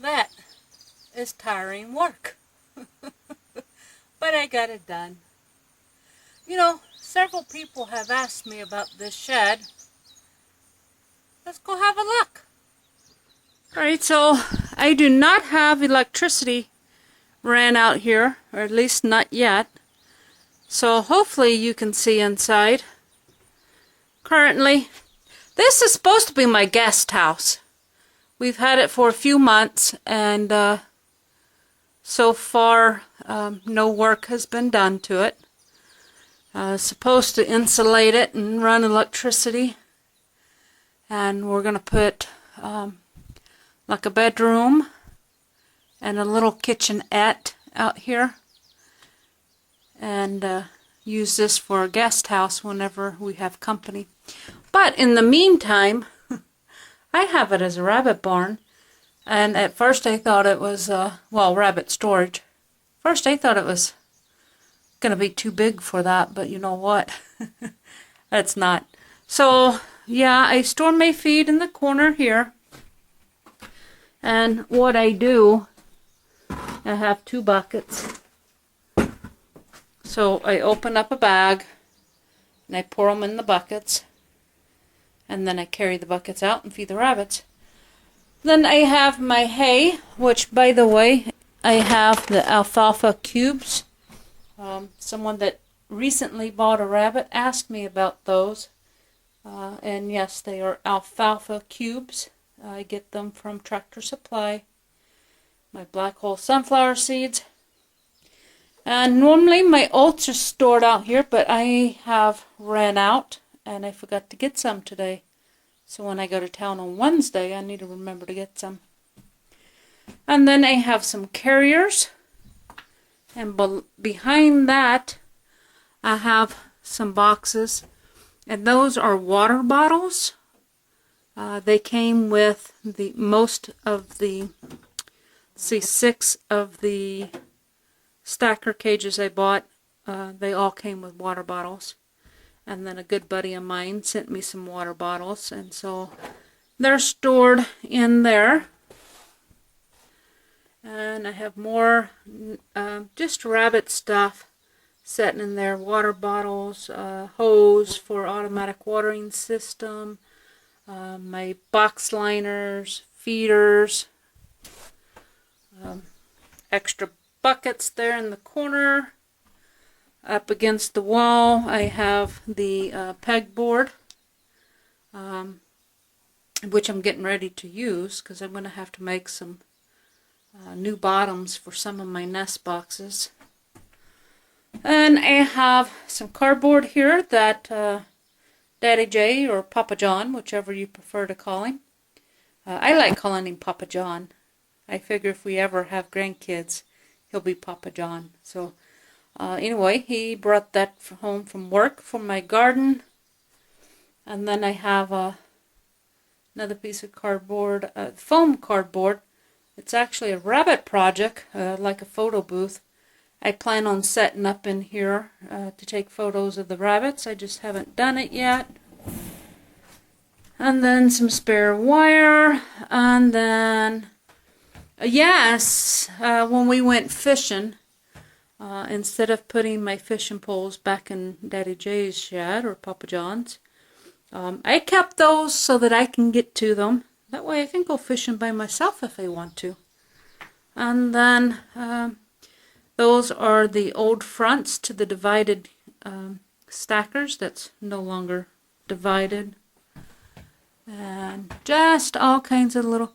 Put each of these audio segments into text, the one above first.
That is tiring work. But I got it done. You know, several people have asked me about this shed. Let's go have a look. Alright, so I do not have electricity ran out here, or at least not yet. So hopefully you can see inside. Currently, this is supposed to be my guest house. We've had it for a few months, and so far no work has been done to it. Supposed to insulate it and run electricity, and we're going to put like a bedroom and a little kitchenette out here, and use this for a guest house whenever we have company. But in the meantime, I have it as a rabbit barn, and at first I thought it was, well, rabbit storage. First I thought it was going to be too big for that, but you know what? It's not. So, yeah, I store my feed in the corner here. And what I do, I have 2 buckets. So I open up a bag, and I pour them in the buckets. And then I carry the buckets out and feed the rabbits. Then I have my hay, which, by the way, I have the alfalfa cubes. Someone that recently bought a rabbit asked me about those. And yes, they are alfalfa cubes. I get them from Tractor Supply. My black hole sunflower seeds. And normally my oats are stored out here, but I have ran out. And I forgot to get some today. So when I go to town on Wednesday, I need to remember to get some. And then I have some carriers. And behind that, I have some boxes. And those are water bottles. They came with the most of the, 6 of the stacker cages I bought. They all came with water bottles. And then a good buddy of mine sent me some water bottles, and so they're stored in there. And I have more just rabbit stuff sitting in there. Water bottles, hose for automatic watering system, my box liners, feeders, extra buckets there in the corner. Up against the wall, I have the pegboard, which I'm getting ready to use because I'm going to have to make some new bottoms for some of my nest boxes. And I have some cardboard here that Daddy J, or Papa John, whichever you prefer to call him. I like calling him Papa John. I figure if we ever have grandkids, he'll be Papa John. So. Anyway, he brought that home from work for my garden. And then I have another piece of cardboard, foam cardboard. It's actually a rabbit project, like a photo booth. I plan on setting up in here to take photos of the rabbits. I just haven't done it yet. And then some spare wire. And then, yes, when we went fishing, instead of putting my fishing poles back in Daddy J's shed or Papa John's, I kept those so that I can get to them. That way I can go fishing by myself if I want to. And then those are the old fronts to the divided stackers that's no longer divided. And just all kinds of little...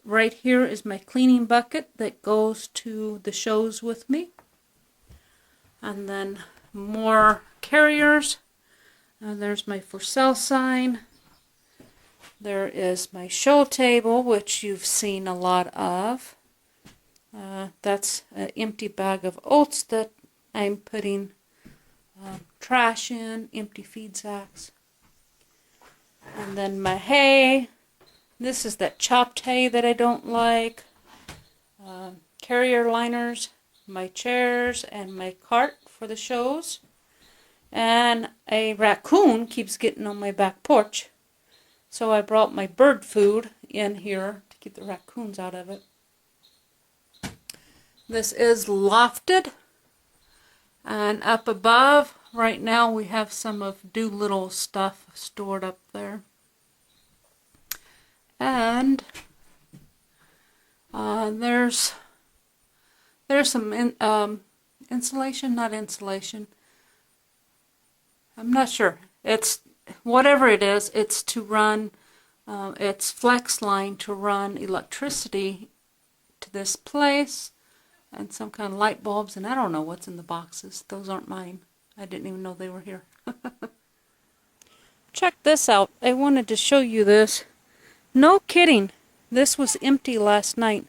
Right here is my cleaning bucket that goes to the shows with me. And then more carriers. There's my for sale sign. There is my show table, which you've seen a lot of. That's an empty bag of oats that I'm putting trash in, empty feed sacks. And then my hay. This is that chopped hay that I don't like. Carrier liners. My chairs and my cart for the shows. And a raccoon keeps getting on my back porch. So I brought my bird food in here to keep the raccoons out of it. This is lofted, and up above right now we have some of Doolittle's stuff stored up there. And there's some insulation, not insulation. I'm not sure. It's whatever it is. It's to run. It's flex line to run electricity to this place, and some kind of light bulbs. And I don't know what's in the boxes. Those aren't mine. I didn't even know they were here. Check this out. I wanted to show you this. No kidding. This was empty last night.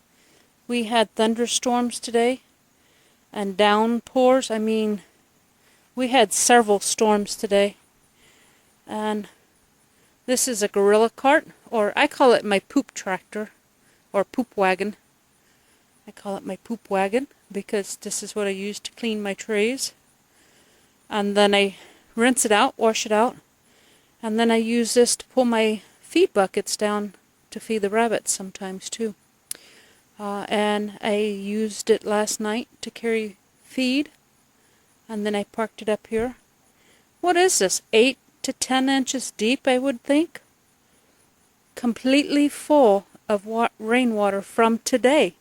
We had thunderstorms today and downpours. I mean, we had several storms today. And this is a gorilla cart, or I call it my poop tractor, or poop wagon. I call it my poop wagon because this is what I use to clean my trays. And then I rinse it out, wash it out, and then I use this to pull my feed buckets down to feed the rabbits sometimes too. And I used it last night to carry feed, and then I parked it up here. What is this? 8 to 10 inches deep, I would think. Completely full of rainwater from today.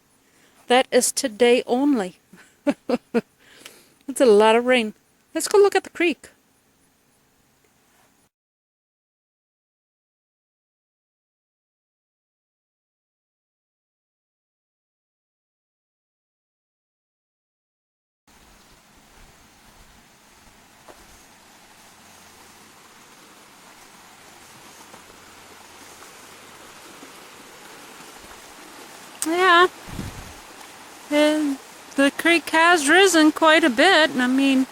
That is today only. That's a lot of rain. Let's go look at the creek. Yeah, and the creek has risen quite a bit. I mean,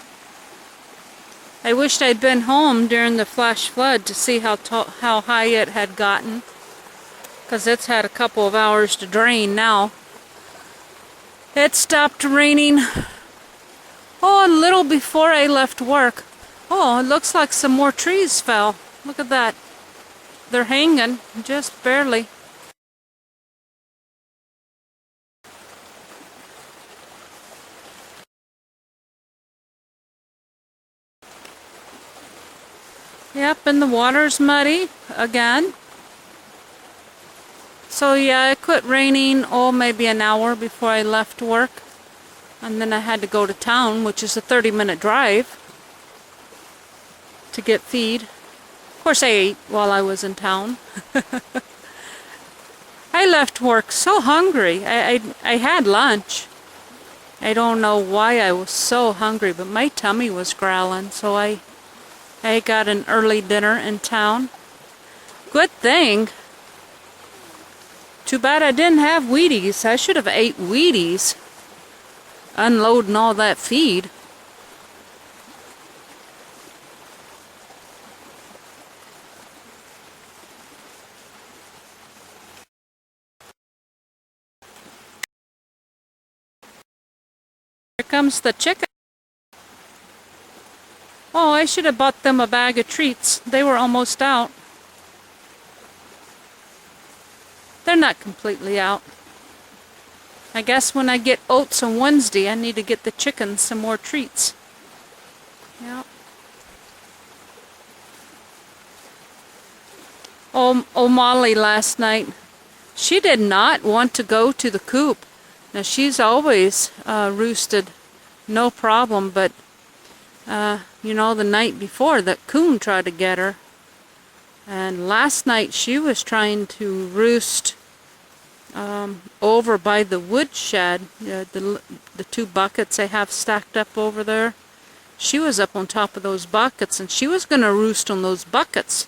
I wished I'd been home during the flash flood to see how high it had gotten, because it's had a couple of hours to drain now. It stopped raining, a little before I left work. Oh, it looks like some more trees fell. Look at that. They're hanging, just barely. Yep, and the water's muddy again. So yeah, it quit raining, maybe an hour before I left work. And then I had to go to town, which is a 30-minute drive, to get feed. Of course, I ate while I was in town. I left work so hungry. I had lunch. I don't know why I was so hungry, but my tummy was growling, so I got an early dinner in town. Good thing. Too bad I didn't have Wheaties. I should have ate Wheaties. Unloading all that feed. Here comes the chicken. Oh, I should have bought them a bag of treats. They were almost out. They're not completely out. I guess when I get oats on Wednesday, I need to get the chickens some more treats. Yeah. Oh, Molly last night, she did not want to go to the coop. Now, she's always roosted, no problem, but you know, the night before, that coon tried to get her. And last night she was trying to roost over by the woodshed, the 2 buckets I have stacked up over there. She was up on top of those buckets, and she was going to roost on those buckets.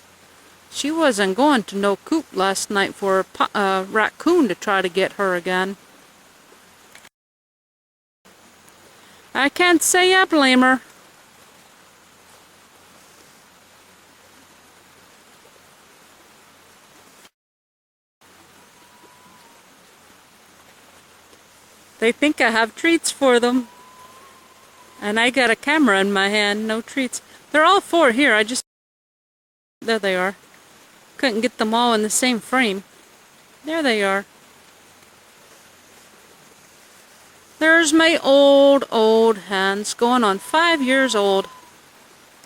She wasn't going to no coop last night for a raccoon to try to get her again. I can't say I blame her. They think I have treats for them. And I got a camera in my hand, no treats. They're all 4 here, there they are. Couldn't get them all in the same frame. There they are. There's my old hens, going on 5 years old.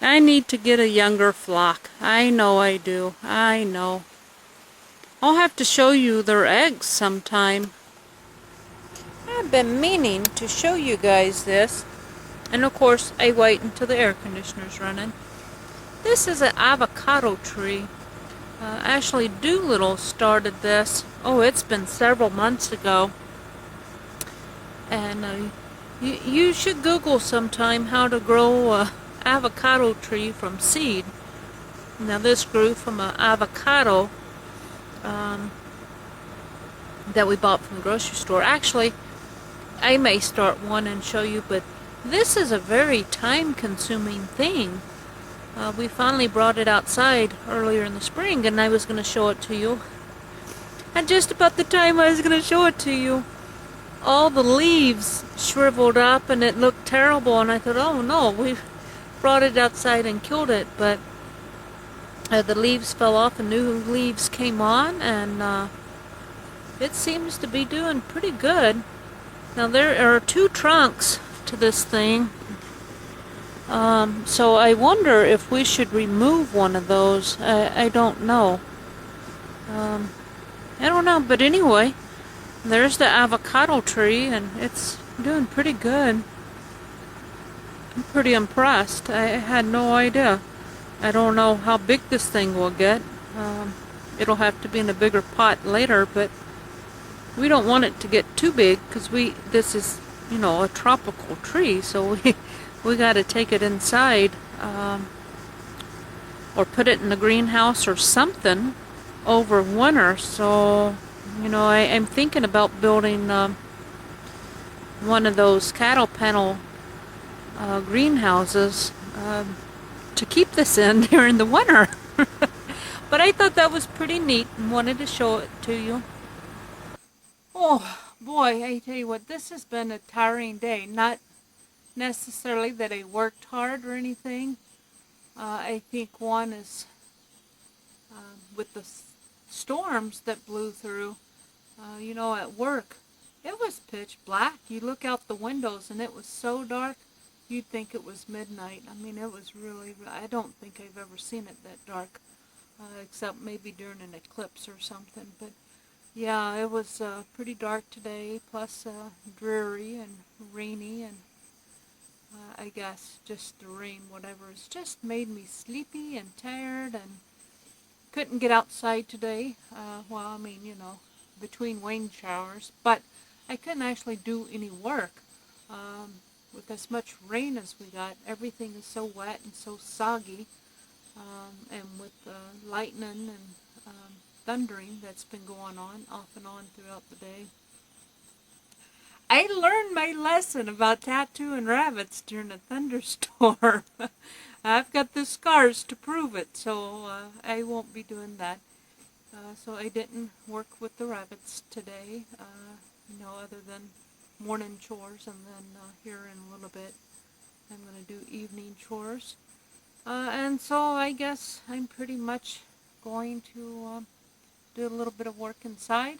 I need to get a younger flock. I know I do. I know. I'll have to show you their eggs sometime. I've been meaning to show you guys this. And of course, I wait until the air conditioner's running. This is an avocado tree. Ashley Doolittle started this. Oh, it's been several months ago. And you should Google sometime how to grow a avocado tree from seed. Now this grew from an avocado that we bought from the grocery store. Actually, I may start one and show you, but this is a very time-consuming thing. We finally brought it outside earlier in the spring, and I was going to show it to you. And just about the time I was going to show it to you, all the leaves shriveled up and it looked terrible, and I thought, oh no, we brought it outside and killed it, but the leaves fell off and new leaves came on, and it seems to be doing pretty good. Now there are 2 trunks to this thing, so I wonder if we should remove one of those. I don't know. I don't know, but anyway, there's the avocado tree, and it's doing pretty good. I'm pretty impressed. I had no idea. I don't know how big this thing will get. It'll have to be in a bigger pot later, but we don't want it to get too big because this is, you know, a tropical tree, so we got to take it inside or put it in the greenhouse or something over winter. So, you know, I'm thinking about building one of those cattle panel greenhouses to keep this in during the winter. But I thought that was pretty neat and wanted to show it to you. Oh boy, I tell you what, this has been a tiring day. Not necessarily that I worked hard or anything. I think one is with the storms that blew through, you know, at work. It was pitch black. You look out the windows and it was so dark, you'd think it was midnight. I mean, it was really, I don't think I've ever seen it that dark, except maybe during an eclipse or something. But yeah, it was pretty dark today, plus dreary and rainy, and I guess just the rain, whatever, it's just made me sleepy and tired, and couldn't get outside today. Well, I mean, you know, between wind showers, but I couldn't actually do any work. With as much rain as we got, everything is so wet and so soggy, and with lightning and thundering that's been going on off and on throughout the day. I learned my lesson about tattooing rabbits during a thunderstorm. I've got the scars to prove it, so I won't be doing that. So I didn't work with the rabbits today, you know, other than morning chores, and then here in a little bit I'm going to do evening chores. And so I guess I'm pretty much going to do a little bit of work inside,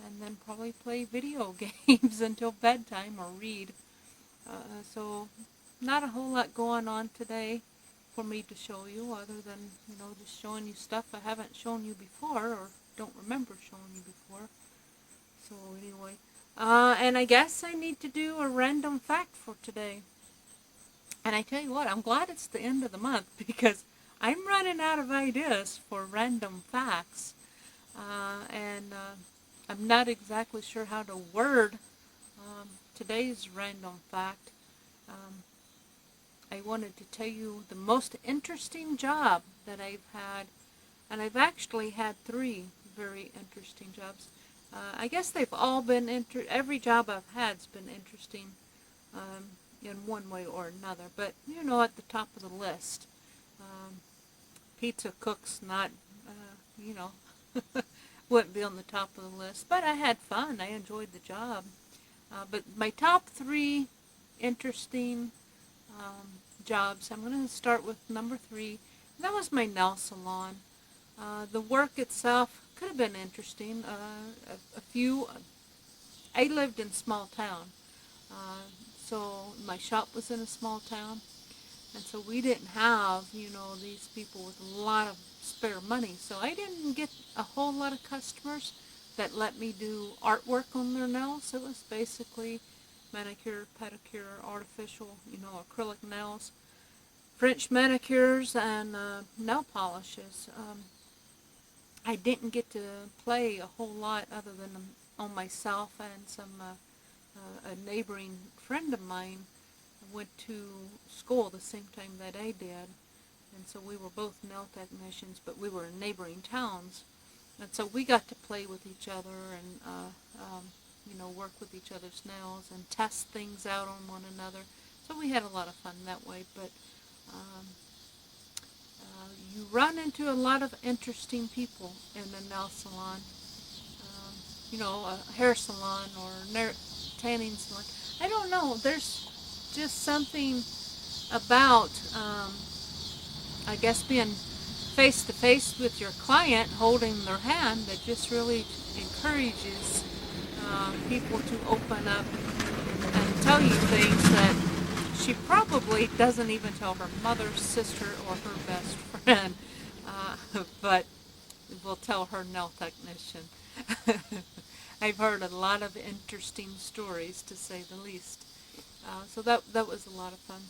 and then probably play video games until bedtime or read. So not a whole lot going on today for me to show you, other than, you know, just showing you stuff I haven't shown you before or don't remember showing you before. So anyway, and I guess I need to do a random fact for today. And I tell you what, I'm glad it's the end of the month, because I'm running out of ideas for random facts. And I'm not exactly sure how to word today's random fact. I wanted to tell you the most interesting job that I've had, and I've actually had 3 very interesting jobs. I guess they've all been, every job I've had's been interesting in one way or another, but, you know, at the top of the list. Pizza cook's not, you know, wouldn't be on the top of the list, but I had fun. I enjoyed the job. But my top 3 interesting jobs, I'm going to start with number 3. That was my nail salon. The work itself could have been interesting. I lived in a small town, So my shop was in a small town, and so we didn't have, these people with a lot of spare money. So I didn't get a whole lot of customers that let me do artwork on their nails. It was basically manicure, pedicure, artificial, acrylic nails, French manicures, and nail polishes. I didn't get to play a whole lot other than on myself and a neighboring friend of mine went to school the same time that I did, and so we were both nail technicians, but we were in neighboring towns, and so we got to play with each other and work with each other's nails and test things out on one another. So we had a lot of fun that way. But you run into a lot of interesting people in a nail salon, a hair salon or tanning salon. I don't know. There's just something about, I guess, being face to face with your client, holding their hand, that just really encourages people to open up and tell you things that she probably doesn't even tell her mother, sister, or her best friend, but will tell her nail technician. I've heard a lot of interesting stories, to say the least. So that was a lot of fun.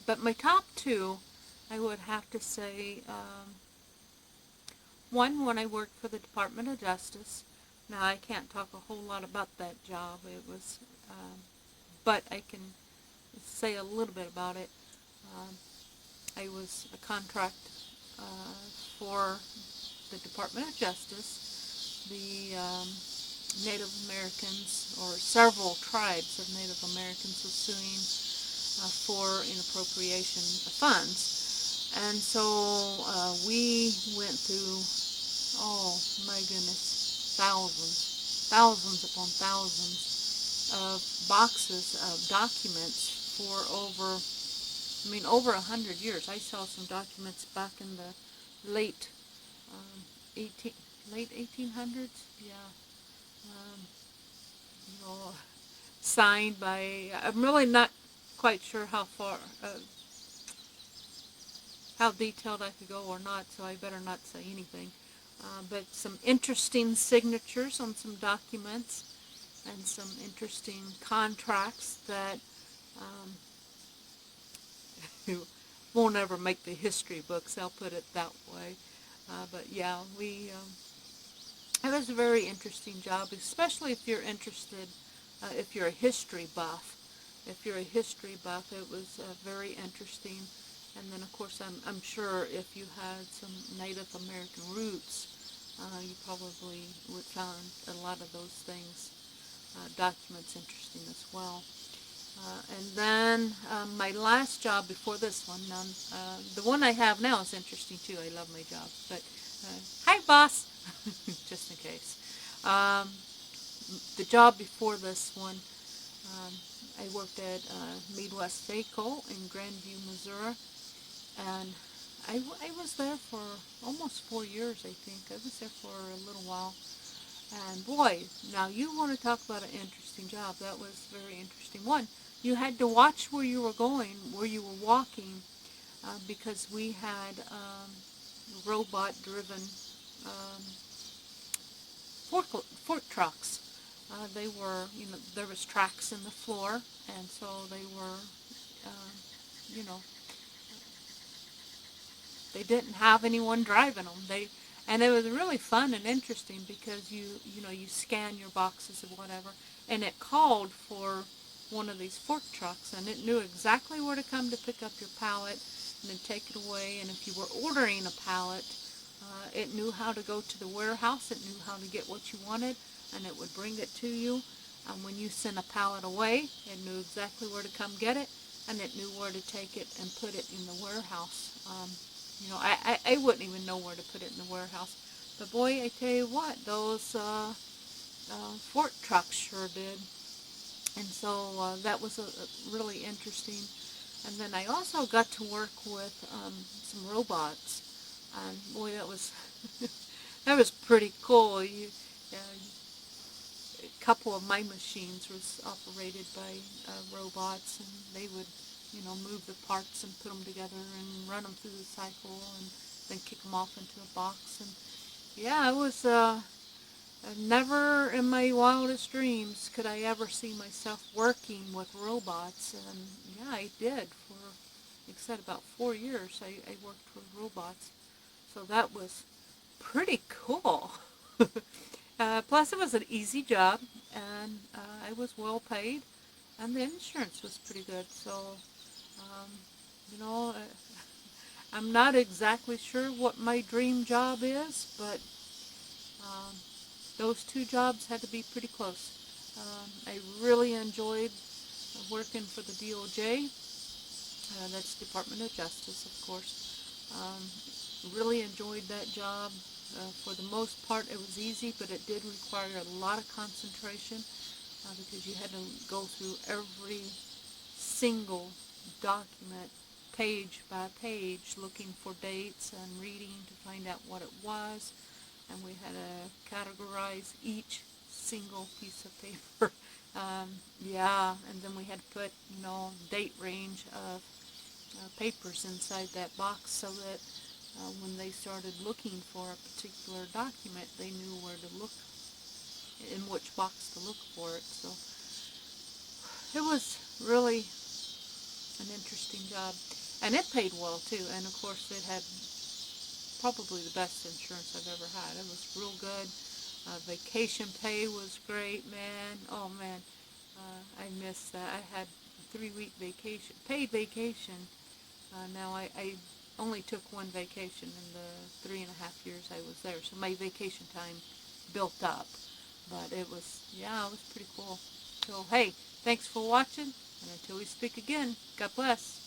But my top two, I would have to say, one, when I worked for the Department of Justice. Now, I can't talk a whole lot about that job. It was, but I can say a little bit about it. I was a contract for the Department of Justice. The Native Americans, or several tribes of Native Americans, were suing for inappropriation of funds. And so we went through, oh my goodness, thousands upon thousands of boxes of documents for over 100 years. I saw some documents back in the late 1800s, yeah. Signed by, I'm really not quite sure how far, how detailed I could go or not, so I better not say anything. But some interesting signatures on some documents and some interesting contracts that won't ever make the history books, I'll put it that way. But yeah, it was a very interesting job, especially if you're interested, if you're a history buff. If you're a history buff, it was very interesting. And then, of course, I'm sure if you had some Native American roots, you probably would find a lot of those things, documents, interesting as well. And then my last job before this one, the one I have now is interesting too. I love my job. But hi, boss, just in case. The job before this one, I worked at Midwest Vaco in Grandview, Missouri, and I was there for almost 4 years, I think. I was there for a little while. And boy, now you want to talk about an interesting job. That was a very interesting one. You had to watch where you were going, where you were walking, because we had robot-driven fork trucks. They were, there was tracks in the floor, and so they were, they didn't have anyone driving them. And it was really fun and interesting because you scan your boxes or whatever, and it called for one of these fork trucks, and it knew exactly where to come to pick up your pallet and then take it away. And if you were ordering a pallet, it knew how to go to the warehouse. It knew how to get what you wanted, and it would bring it to you. And when you sent a pallet away, it knew exactly where to come get it, and it knew where to take it and put it in the warehouse. I wouldn't even know where to put it in the warehouse. But boy, I tell you what, those fork trucks sure did. And so that was really interesting. And then I also got to work with some robots. And boy, that was that was pretty cool. a couple of my machines was operated by robots, and they would, move the parts and put them together and run them through the cycle and then kick them off into a box. And yeah, it was never in my wildest dreams could I ever see myself working with robots. And yeah, I did for, like I said, about 4 years. I worked with robots, so that was pretty cool. Plus, it was an easy job, and I was well paid, and the insurance was pretty good. So, um, you know, I'm not exactly sure what my dream job is, but those two jobs had to be pretty close. I really enjoyed working for the DOJ. That's Department of Justice, of course. Really enjoyed that job. For the most part, it was easy, but it did require a lot of concentration because you had to go through every single document, page by page, looking for dates and reading to find out what it was. And we had to categorize each single piece of paper. Yeah, and then we had to put, date range of papers inside that box so that when they started looking for a particular document, they knew where to look, in which box to look for it. So it was really an interesting job, and it paid well too. And of course, it had probably the best insurance I've ever had. It was real good. Vacation pay was great, man. Oh man, I missed that. I had 3-week vacation, paid vacation. Now I only took one vacation in the 3.5 years I was there, so my vacation time built up. But it was, yeah, it was pretty cool. So hey, thanks for watching, and until we speak again, God bless.